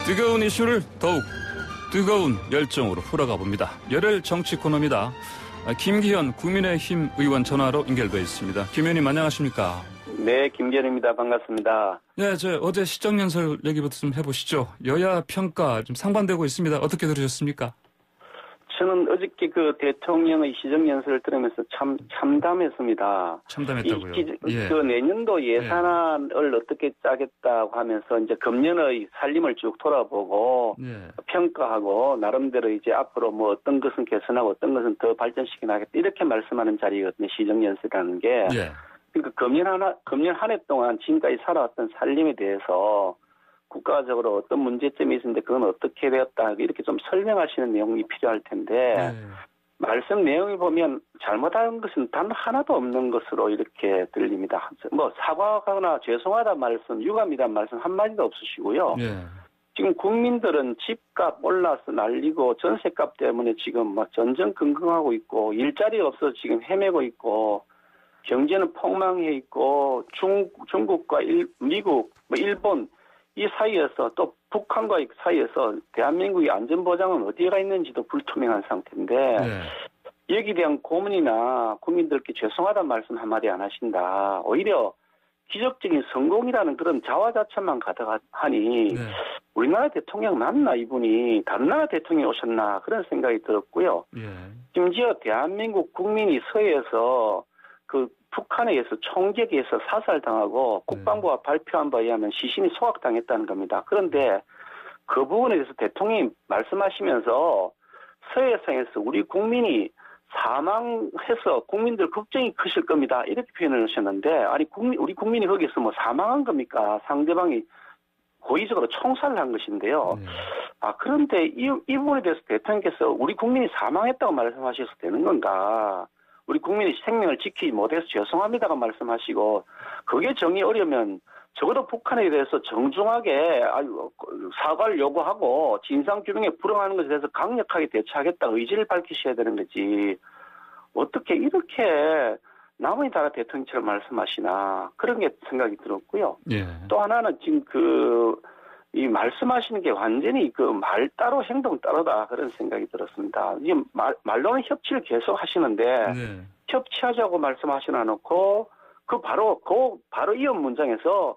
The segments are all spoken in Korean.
뜨거운 이슈를 더욱 뜨거운 열정으로 풀어가 봅니다. 열혈 정치 코너입니다. 김기현 국민의힘 의원 전화로 연결되어 있습니다. 김 의원님 안녕하십니까? 네, 김기현입니다. 반갑습니다. 네, 어제 시정연설 얘기부터 좀 해보시죠. 여야 평가 좀 상반되고 있습니다. 어떻게 들으셨습니까? 저는 어저께 그 대통령의 시정연설을 들으면서 참 참담했습니다. 참담했다고요? 그 내년도 예산안을 어떻게 짜겠다고 하면서 이제 금년의 살림을 쭉 돌아보고 평가하고 나름대로 이제 앞으로 뭐 어떤 것은 개선하고 어떤 것은 더 발전시켜 나가겠다 이렇게 말씀하는 자리거든요. 시정연설이라는 게. 그러니까 금년 한 해 동안 지금까지 살아왔던 살림에 대해서 국가적으로 어떤 문제점이 있었는데 그건 어떻게 되었다 이렇게 좀 설명하시는 내용이 필요할 텐데 말씀 내용을 보면 잘못한 것은 단 하나도 없는 것으로 이렇게 들립니다. 뭐 사과하거나 죄송하다는 말씀, 유감이란 말씀 한마디도 없으시고요. 지금 국민들은 집값 올라서 난리고 전세값 때문에 지금 막 전전긍긍하고 있고 일자리 없어서 지금 헤매고 있고 경제는 폭망해 있고 중국과 미국, 일본 이 사이에서 또 북한과 사이에서 대한민국의 안전보장은 어디가 있는지도 불투명한 상태인데 여기에 대한 고민이나 국민들께 죄송하다는 말씀 한마디 안 하신다. 오히려 기적적인 성공이라는 그런 자화자찬만 가득하니 우리나라 대통령 맞나 이분이 다른 나라 대통령이 오셨나 그런 생각이 들었고요. 심지어 대한민국 국민이 서해에서 그 북한에 의해서 총격에 의해서 사살당하고 국방부가 발표한 바에 의하면 시신이 소각당했다는 겁니다. 그런데 그 부분에 대해서 대통령이 말씀하시면서 서해상에서 우리 국민이 사망해서 국민들 걱정이 크실 겁니다. 이렇게 표현을 하셨는데 아니 우리 국민이 거기서 뭐 사망한 겁니까? 상대방이 고의적으로 총살을 한 것인데요. 그런데 이 부분에 대해서 대통령께서 우리 국민이 사망했다고 말씀하셔서 되는 건가? 우리 국민의 생명을 지키지 못해서 죄송합니다가 말씀하시고 그게 정이 어려면 적어도 북한에 대해서 정중하게 사과를 요구하고 진상규명에 불응하는 것에 대해서 강력하게 대처하겠다 의지를 밝히셔야 되는 거지 어떻게 이렇게 남의 나라 대통령처럼 말씀하시나 그런 게 생각이 들었고요. 또 하나는 지금 이 말씀하시는 게 완전히 그 말 따로 행동 따로다 그런 생각이 들었습니다. 지금 말로는 협치를 계속 하시는데 협치하자고 말씀하시나 놓고 바로 이런 문장에서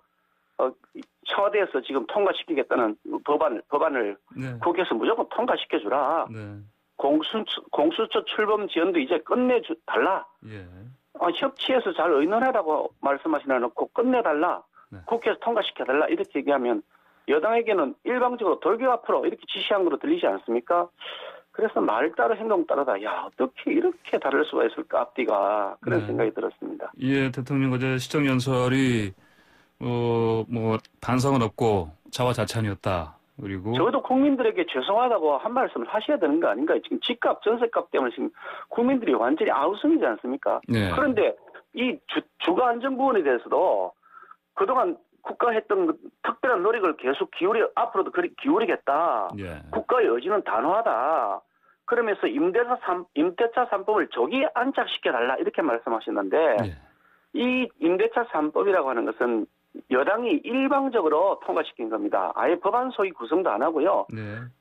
청와대에서 지금 통과시키겠다는 법안을 국회에서 무조건 통과시켜주라. 공수처 출범 지연도 이제 끝내달라. 협치해서 잘 의논하라고 말씀하시나 놓고 끝내달라. 국회에서 통과시켜달라 이렇게 얘기하면 여당에게는 일방적으로 돌격 앞으로 이렇게 지시한 거로 들리지 않습니까? 그래서 말 따로 행동 따르다. 야 어떻게 이렇게 다를 수가 있을까 앞뒤가 그런 생각이 들었습니다. 대통령 어제 시정연설이 뭐 반성은 없고 자화자찬이었다. 그리고 적어도 국민들에게 죄송하다고 한 말씀을 하셔야 되는 거 아닌가요? 지금 집값 전세값 때문에 지금 국민들이 완전히 아우성이지 않습니까? 그런데 이 주거 안정 부분에 대해서도 그동안 국가 했던 특별한 노력을 계속 앞으로도 기울이겠다. 국가의 의지는 단호하다. 그러면서 임대차 3법을 조기 안착시켜달라 이렇게 말씀하셨는데 이 임대차 3법이라고 하는 것은 여당이 일방적으로 통과시킨 겁니다. 아예 법안 소위 구성도 안 하고요.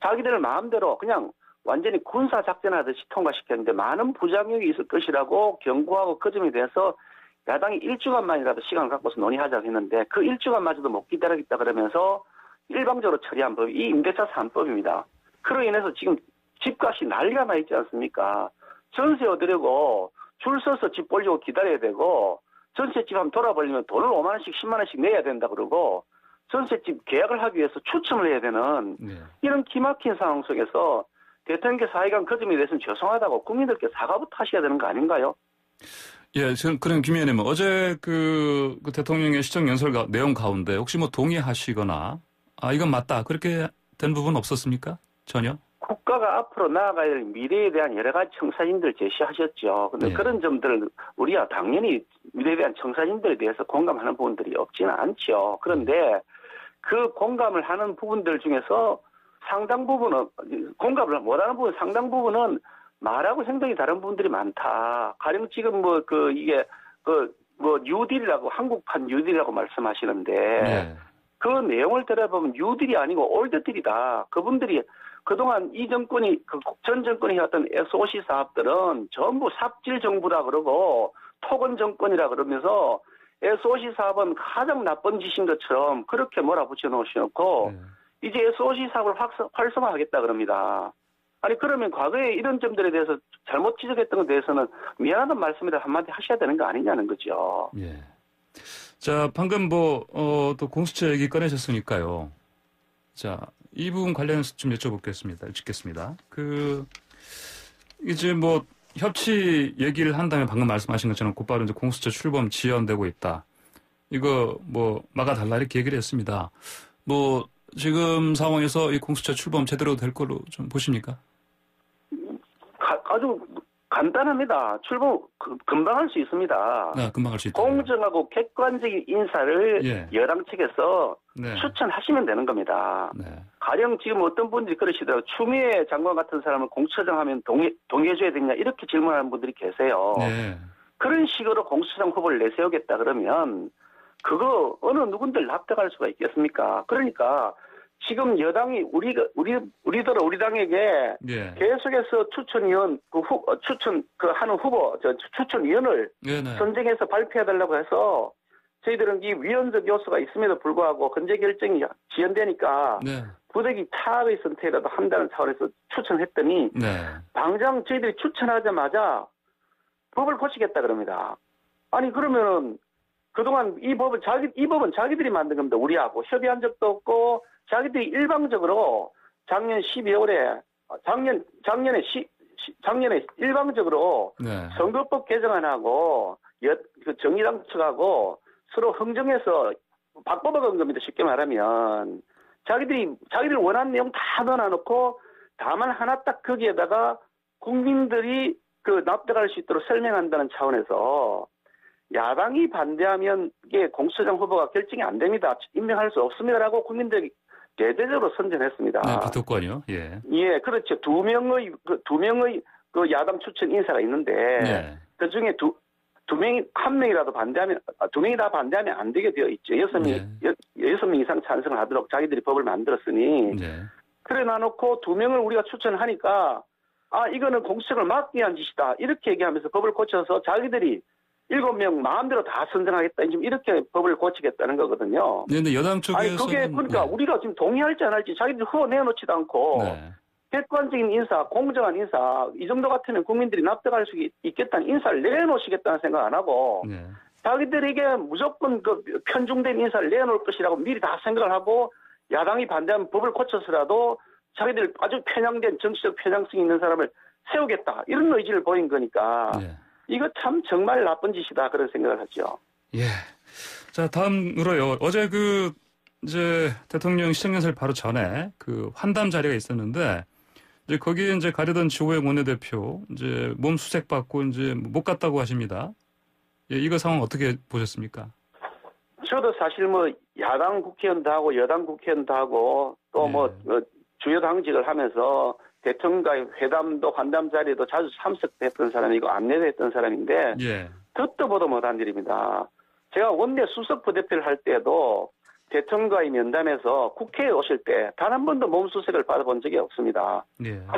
자기들 마음대로 그냥 완전히 군사작전하듯이 통과시켰는데 많은 부작용이 있을 것이라고 경고하고 그 점에 대해서 야당이 일주간만이라도 시간을 갖고서 논의하자고 했는데 그 일주간마저도 못 기다리겠다 그러면서 일방적으로 처리한 법이 이 임대차 3법입니다. 그로 인해서 지금 집값이 난리가 나 있지 않습니까? 전세 얻으려고 줄 서서 집 보려고 기다려야 되고 전세집 한번 돌아보려면 돈을 5만 원씩 10만 원씩 내야 된다 그러고 전세집 계약을 하기 위해서 추첨을 해야 되는 이런 기막힌 상황 속에서 대통령께서 하여간 그 점에 대해서는 죄송하다고 국민들께 사과부터 하셔야 되는 거 아닌가요? 그럼 김 의원님 어제 그 대통령의 시정연설 내용 가운데 혹시 뭐 동의하시거나 이건 맞다 그렇게 된 부분 없었습니까? 전혀? 국가가 앞으로 나아가야 할 미래에 대한 여러 가지 청사진들 제시하셨죠. 근데 그런 점들을 우리가 당연히 미래에 대한 청사진들에 대해서 공감하는 부분들이 없지는 않죠. 그런데 그 공감을 하는 부분들 중에서 상당 부분은 공감을 못하는 부분 상당 부분은 말하고 행동이 다른 부분들이 많다. 가령 지금 이게 뉴딜이라고 한국판 뉴딜이라고 말씀하시는데 그 내용을 들어보면 뉴딜이 아니고 올드딜이다. 그분들이 그동안 이 정권이 전 정권이 해왔던 SOC 사업들은 전부 삽질 정부다 그러고 토건 정권이라 그러면서 SOC 사업은 가장 나쁜 짓인 것처럼 그렇게 몰아붙여 놓으셔놓고 이제 SOC 사업을 활성화하겠다 그럽니다. 아니 그러면 과거에 이런 점들에 대해서 잘못 지적했던 것에 대해서는 미안하다는 말씀이라 한마디 하셔야 되는 거 아니냐는 거죠. 예. 자, 방금 또 공수처 얘기 꺼내셨으니까요. 자, 이 부분 관련해서 좀 여쭤보겠습니다. 이제 협치 얘기를 한다면 방금 말씀하신 것처럼 곧바로 이제 공수처 출범 지연되고 있다. 이거 막아달라 이렇게 얘기를 했습니다. 지금 상황에서 이 공수처 출범 제대로 될 걸로 좀 보십니까? 아주 간단합니다. 출범 금방 할 수 있습니다. 네, 금방 할 수 있다. 공정하고 객관적인 인사를 여당 측에서 추천하시면 되는 겁니다. 네. 가령 지금 어떤 분들이 그러시더라고요. 추미애 장관 같은 사람을 공수처장 하면 동의해줘야 되냐 이렇게 질문하는 분들이 계세요. 네. 그런 식으로 공수처장 후보를 내세우겠다 그러면 그거 어느 누군들 납득할 수가 있겠습니까? 그러니까 지금 여당이 우리 당에게 계속해서 추천위원 하는 후보 추천위원을 선정해서 발표해달라고 해서 저희들은 이 위헌적 요소가 있음에도 불구하고 헌재 결정이 지연되니까 부득이 차의 선택이라도 한다는 차원에서 추천했더니 당장 저희들이 추천하자마자 법을 고치겠다 그럽니다. 아니 그러면은 그동안 이 법은 자기들이 만든 겁니다. 우리하고 협의한 적도 없고 자기들이 일방적으로 작년 12월에 작년에 일방적으로 선거법 개정안하고 정의당 측하고 서로 흥정해서 바꿔먹은 겁니다. 쉽게 말하면 자기들이 원하는 내용 다 넣어놓고 다만 하나 딱 거기에다가 국민들이 납득할 수 있도록 설명한다는 차원에서 야당이 반대하면 이게 공수처장 후보가 결정이 안 됩니다. 임명할 수 없습니다라고 국민들이 대대적으로 선전했습니다. 네, 비토권이요. 예. 예, 그렇죠. 두 명의 야당 추천 인사가 있는데 그 중에 한 명이라도 반대하면 두 명이 다 반대하면 안 되게 되어 있죠. 6명 이상 찬성을 하도록 자기들이 법을 만들었으니 그래 놔놓고 두 명을 우리가 추천하니까 이거는 공수처를 막기 위한 짓이다. 이렇게 얘기하면서 법을 고쳐서 자기들이 7명 마음대로 다 선정하겠다. 지금 이렇게 법을 고치겠다는 거거든요. 근데 여당 쪽에서는 그게 그러니까 우리가 지금 동의할지 안 할지 자기들 후보 내놓지도 않고 객관적인 인사, 공정한 인사 이 정도 같으면 국민들이 납득할 수 있겠다는 인사를 내놓으시겠다는 생각 안 하고 자기들에게 무조건 편중된 인사를 내놓을 것이라고 미리 다 생각을 하고 야당이 반대하면 법을 고쳐서라도 자기들 아주 편향된 정치적 편향성 있는 사람을 세우겠다. 이런 의지를 보인 거니까 이거 참 정말 나쁜 짓이다. 그런 생각을 하죠. 예. 자, 다음으로요. 어제 이제 대통령 시정연설 바로 전에 환담 자리가 있었는데 이제 거기에 이제 가려던 지호영 원내대표 이제 몸 수색 받고 이제 못 갔다고 하십니다. 예, 이거 상황 어떻게 보셨습니까? 저도 사실 야당 국회의원도 하고 여당 국회의원도 하고 또 주요 당직을 하면서 대통령과의 회담도 환담 자리에도 자주 참석했던 사람이고 안내도 했던 사람인데 듣도 보도 못한 일입니다. 제가 원내 수석 부대표를 할 때도 대통령과의 면담에서 국회에 오실 때 단 한 번도 몸수색을 받아본 적이 없습니다.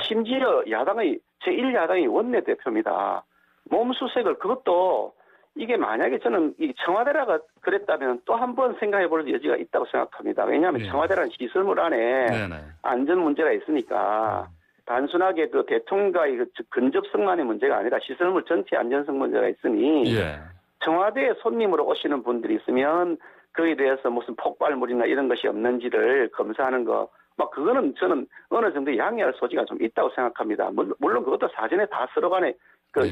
심지어 제1야당의 원내대표입니다. 몸수색을 그것도 이게 만약에 저는 청와대라가 그랬다면 또 한 번 생각해 볼 여지가 있다고 생각합니다. 왜냐하면 청와대라는 시설물 안에 안전 문제가 있으니까 단순하게 대통령과의 근접성만의 문제가 아니라 시설물 전체 안전성 문제가 있으니 청와대에 손님으로 오시는 분들이 있으면 그에 대해서 무슨 폭발물이나 이런 것이 없는지를 검사하는 거 그거는 저는 어느 정도 양해할 소지가 좀 있다고 생각합니다. 물론 그것도 사전에 다 서로 간에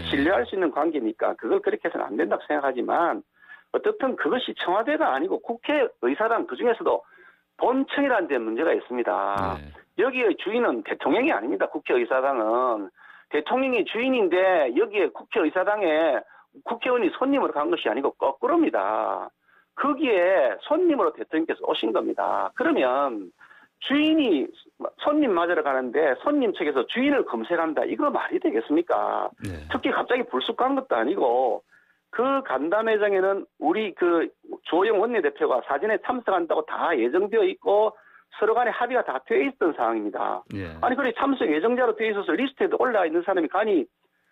신뢰할 수 있는 관계니까 그걸 그렇게 해서는 안 된다고 생각하지만 어떻든 그것이 청와대가 아니고 국회의사당 그중에서도 본청이라는 데 문제가 있습니다. 여기의 주인은 대통령이 아닙니다. 국회의사당은. 대통령이 주인인데 여기에 국회의사당에 국회의원이 손님으로 간 것이 아니고 거꾸로입니다. 거기에 손님으로 대통령께서 오신 겁니다. 그러면 주인이 손님 맞으러 가는데 손님 측에서 주인을 검색한다. 이거 말이 되겠습니까? 특히 갑자기 불쑥 간 것도 아니고 그 간담회장에는 우리 그 주호영 원내대표가 사전에 참석한다고 다 예정되어 있고 서로 간에 합의가 다 되어 있던 상황입니다. 예. 아니, 그래 참석 예정자로 되어 있어서 리스트에도 올라와 있는 사람이 간이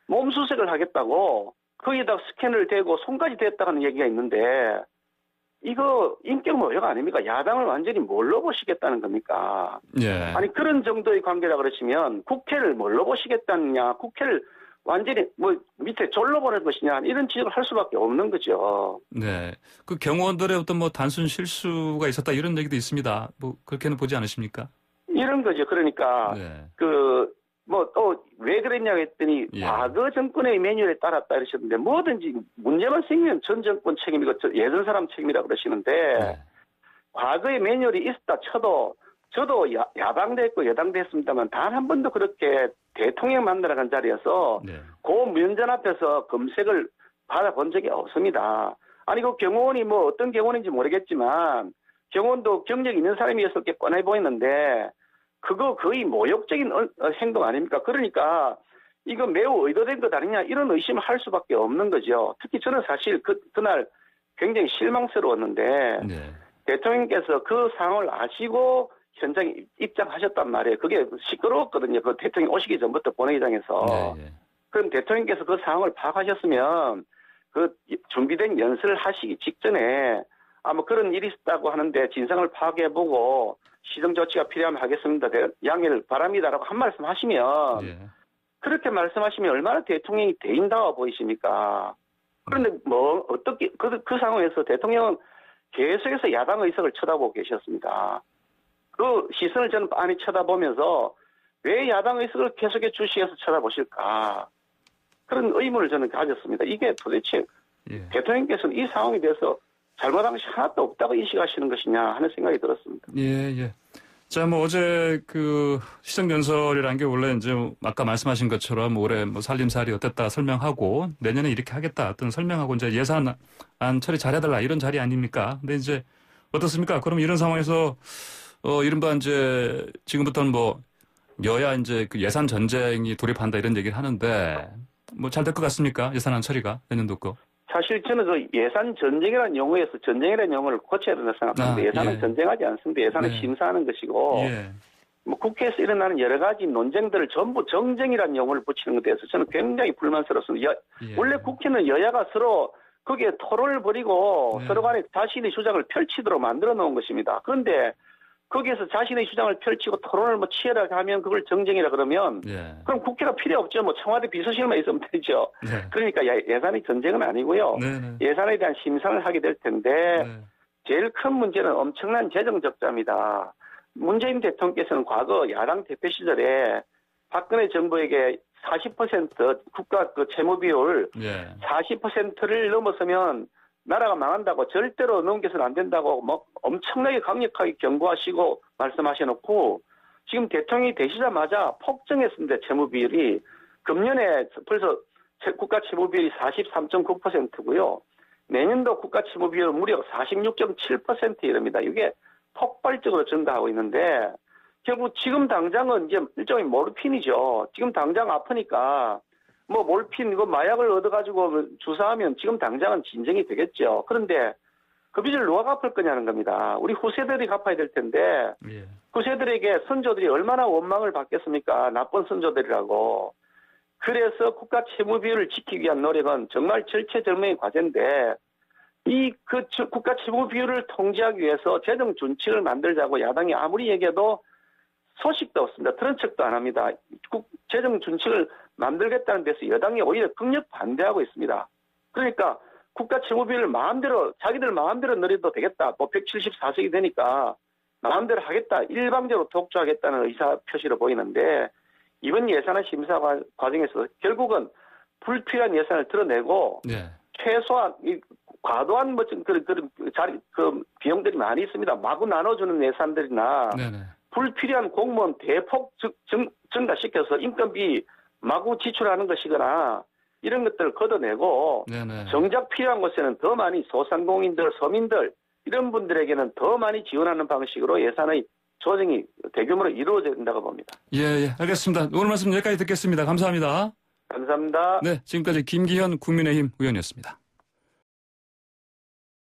몸수색을 하겠다고 거기에다 스캔을 대고 손까지 댔다는 얘기가 있는데 이거 인격 모욕 아닙니까? 야당을 완전히 뭘로 보시겠다는 겁니까? 예. 아니, 그런 정도의 관계라 그러시면 국회를 뭘로 보시겠다느냐, 국회를 완전히 뭐 밑에 졸로 보낼 것이냐 이런 지적을 할 수밖에 없는 거죠. 네, 그 경호원들의 어떤 뭐 단순 실수가 있었다 이런 얘기도 있습니다. 뭐 그렇게는 보지 않으십니까? 이런 거죠. 그러니까 네. 그 뭐 또 왜 그랬냐고 했더니 예. 과거 정권의 매뉴얼에 따랐다 이러셨는데 뭐든지 문제만 생기면 전 정권 책임이고 예전 사람 책임이라 그러시는데 네. 과거의 매뉴얼이 있었다 쳐도 저도 야당도 했고 여당도 했습니다만 단 한 번도 그렇게 대통령 만나러 간 자리에서 네. 그 면전 앞에서 검색을 받아본 적이 없습니다. 아니, 그 경호원이 뭐 어떤 경호원인지 모르겠지만 경호원도 경력 있는 사람이었을 게 뻔해 보이는데 그거 거의 모욕적인 행동 아닙니까? 그러니까 이거 매우 의도된 것 아니냐 이런 의심을 할 수밖에 없는 거죠. 특히 저는 사실 그날 굉장히 실망스러웠는데 네. 대통령께서 그 상황을 아시고 현장에 입장하셨단 말이에요. 그게 시끄러웠거든요. 그 대통령 오시기 전부터 본회의장에서. 네, 네. 그럼 대통령께서 그 상황을 파악하셨으면 그 준비된 연설을 하시기 직전에 아마 그런 일이 있었다고 하는데 진상을 파악해보고 시정조치가 필요하면 하겠습니다. 양해를 바랍니다라고 한 말씀 하시면 네. 그렇게 말씀하시면 얼마나 대통령이 대인다워 보이십니까? 그런데 뭐 어떻게 그 상황에서 대통령은 계속해서 야당 의석을 쳐다보고 계셨습니다. 그 시선을 저는 빤히 쳐다보면서 왜 야당 의석을 계속해 주시해서 쳐다보실까? 그런 의문을 저는 가졌습니다. 이게 도대체 예. 대통령께서는 이 상황에 대해서 잘못한 것이 하나도 없다고 인식하시는 것이냐 하는 생각이 들었습니다. 예, 예. 자, 뭐 어제 그 시정연설이라는 게 원래 이제 아까 말씀하신 것처럼 올해 뭐 살림살이 어땠다 설명하고 내년에 이렇게 하겠다 어떤 설명하고 이제 예산안 처리 잘해달라 이런 자리 아닙니까? 근데 이제 어떻습니까? 그럼 이런 상황에서 이른바 이제 지금부터는 뭐 여야 이제 그 예산 전쟁이 돌입한다 이런 얘기를 하는데 뭐 잘 될 것 같습니까? 예산안 처리가 내년도 거. 사실 저는 그 예산 전쟁이라는 용어에서 전쟁이라는 용어를 고쳐야 된다고 생각합니다. 예산은 예. 전쟁하지 않습니다. 예산은 네. 심사하는 것이고 예. 뭐 국회에서 일어나는 여러 가지 논쟁들을 전부 정쟁이라는 용어를 붙이는 것에 대해서 저는 굉장히 불만스럽습니다. 예. 원래 국회는 여야가 서로 거기에 토론을 벌이고 네. 서로 간에 자신의 주장을 펼치도록 만들어 놓은 것입니다. 그런데 거기에서 자신의 주장을 펼치고 토론을 뭐 치열하게 하면 그걸 정쟁이라 그러면 예. 그럼 국회가 필요 없죠. 뭐 청와대 비서실만 있으면 되죠. 네. 그러니까 예산이 전쟁은 아니고요. 네네. 예산에 대한 심사를 하게 될 텐데 네. 제일 큰 문제는 엄청난 재정 적자입니다. 문재인 대통령께서는 과거 야당 대표 시절에 박근혜 정부에게 40% 국가 그 채무 비율 예. 40%를 넘어서면 나라가 망한다고 절대로 넘겨서는 안 된다고 뭐 엄청나게 강력하게 경고하시고 말씀하셔놓고 지금 대통령이 되시자마자 폭증했습니다. 채무 비율이 금년에 벌써 국가 채무 비율이 43.9%고요. 내년도 국가 채무 비율 무려 46.7% 이릅니다. 이게 폭발적으로 증가하고 있는데 결국 지금 당장은 이제 일종의 모르핀이죠. 지금 당장 아프니까 뭐 몰핀 이거 마약을 얻어가지고 주사하면 지금 당장은 진정이 되겠죠. 그런데 그 빚을 누가 갚을 거냐는 겁니다. 우리 후세들이 갚아야 될 텐데 예. 후세들에게 선조들이 얼마나 원망을 받겠습니까? 나쁜 선조들이라고. 그래서 국가 채무 비율을 지키기 위한 노력은 정말 절체절명의 과제인데 이 국가 채무 비율을 통제하기 위해서 재정 준칙을 만들자고 야당이 아무리 얘기해도 소식도 없습니다. 들은 척도 안 합니다. 재정 준칙을 만들겠다는 데서 여당이 오히려 극력 반대하고 있습니다. 그러니까 국가 채무 비율을 마음대로 자기들 마음대로 늘려도 되겠다. 뭐 174석이 되니까 마음대로 하겠다. 일방적으로 독주하겠다는 의사 표시로 보이는데 이번 예산안 심사 과정에서 결국은 불필요한 예산을 드러내고 네. 최소한 과도한 그 비용들이 많이 있습니다. 마구 나눠주는 예산들이나 네네. 불필요한 공무원 대폭 증가시켜서 인건비 마구 지출하는 것이거나 이런 것들을 걷어내고 네네. 정작 필요한 곳에는 더 많이 소상공인들, 서민들 이런 분들에게는 더 많이 지원하는 방식으로 예산의 조정이 대규모로 이루어져야 된다고 봅니다. 예, 예, 알겠습니다. 오늘 말씀 여기까지 듣겠습니다. 감사합니다. 감사합니다. 네, 지금까지 김기현 국민의힘 의원이었습니다.